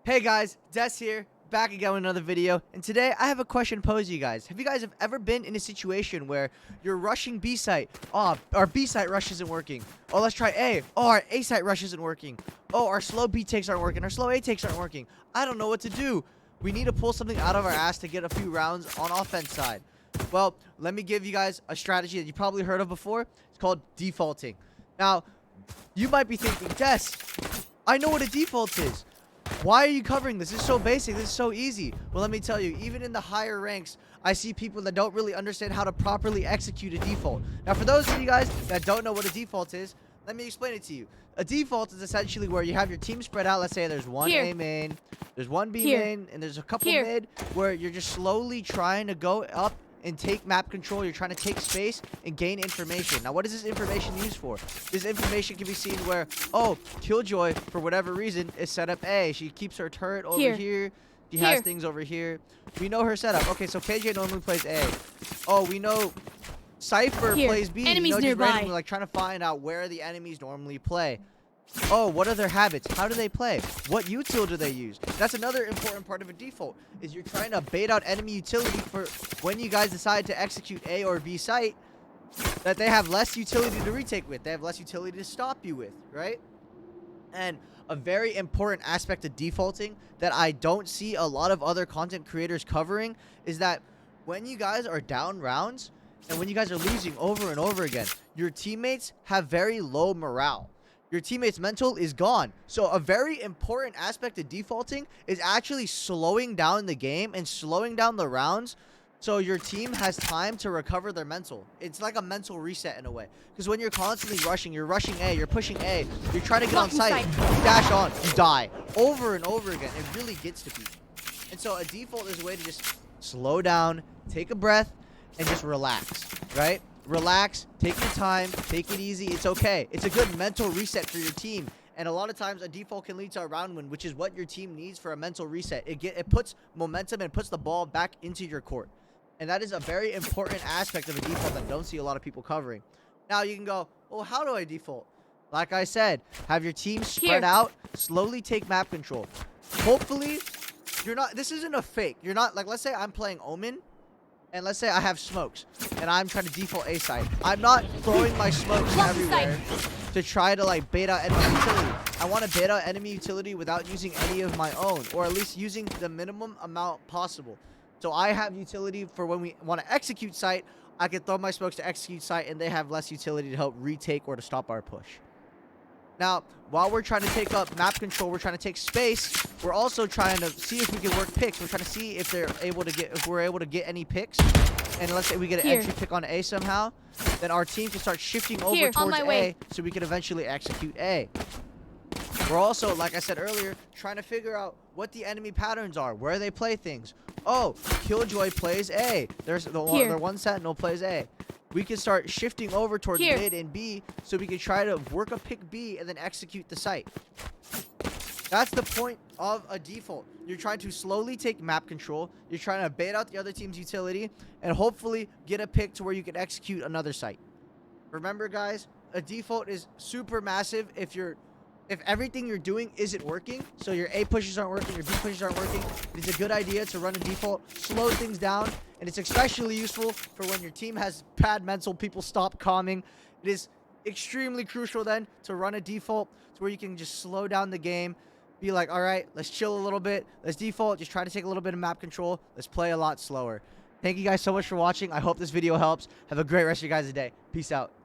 Hey guys, Des here, back again with another video, and today I have a question to pose to you guys. Have you guys ever been in a situation where you're rushing B site? Oh, our B site rush isn't working. Oh, let's try A. Oh, our A site rush isn't working. Oh, our slow B takes aren't working. Our slow A takes aren't working. I don't know what to do. We need to pull something out of our ass to get a few rounds on offense side. Well, let me give you guys a strategy that you probably heard of before. It's called defaulting. Now, you might be thinking, Des, I know what a default is. Why are you covering this? This is so basic. This is so easy. Well, let me tell you, even in the higher ranks, I see people that don't really understand how to properly execute a default. Now, for those of you guys that don't know what a default is, let me explain it to you. A default is essentially where you have your team spread out. Let's say there's one A main, there's one B main, and there's a couple mid where you're just slowly trying to go up and take map control. You're trying to take space and gain information. Now, what is this information used for? This information can be seen where, oh, Killjoy, for whatever reason, is set up A. She keeps her turret over here. She has things over here. We know her setup. Okay, so KJ normally plays A. Oh, we know Cypher plays B. Enemies just nearby. randomly, like, trying to find out where the enemies normally play. Oh, what are their habits? How do they play? What util do they use? That's another important part of a default, is you're trying to bait out enemy utility for when you guys decide to execute A or B site, that they have less utility to retake with. They have less utility to stop you with, right? And a very important aspect of defaulting that I don't see a lot of other content creators covering is that when you guys are down rounds and when you guys are losing over and over again, your teammates have very low morale. Your teammate's mental is gone. So a very important aspect of defaulting is actually slowing down the game and slowing down the rounds so your team has time to recover their mental. It's like a mental reset in a way. Because when you're constantly rushing, you're rushing A, you're pushing A, you're trying to get on site, you dash on, you die. Over and over again. It really gets to people. And so a default is a way to just slow down, take a breath, and just relax, right? Relax, take your time, take it easy. It's okay. It's a good mental reset for your team. And a lot of times a default can lead to a round win, which is what your team needs for a mental reset. It puts momentum and puts the ball back into your court. And that is a very important aspect of a default that I don't see a lot of people covering. Now you can go, well, how do I default? Like I said, have your team spread out, slowly take map control. Hopefully, this isn't a fake. You're not, like, let's say I'm playing Omen. And let's say I have smokes, and I'm trying to default A site. I'm not throwing my smokes everywhere to try to, like, bait out enemy utility. I want to bait out enemy utility without using any of my own, or at least using the minimum amount possible. So I have utility for when we want to execute site. I can throw my smokes to execute site, and they have less utility to help retake or to stop our push. Now, while we're trying to take up map control, we're trying to take space. We're also trying to see if we can work picks. We're trying to see if we're able to get any picks. And let's say we get an entry pick on A somehow, then our team can start shifting over towards A, so we can eventually execute A. We're also, like I said earlier, trying to figure out what the enemy patterns are, where they play things. Oh, Killjoy plays A. Their one sentinel plays A. We can start shifting over towards mid and B, so we can try to work a pick B and then execute the site. That's the point of a default. You're trying to slowly take map control. You're trying to bait out the other team's utility and hopefully get a pick to where you can execute another site. Remember, guys, a default is super massive if everything you're doing isn't working. So your A pushes aren't working, your B pushes aren't working. It's a good idea to run a default, slow things down, and it's especially useful for when your team has bad mental, people stop calming. It is extremely crucial then to run a default to where you can just slow down the game. Be like, all right, let's chill a little bit. Let's default. Just try to take a little bit of map control. Let's play a lot slower. Thank you guys so much for watching. I hope this video helps. Have a great rest of your guys' day. Peace out.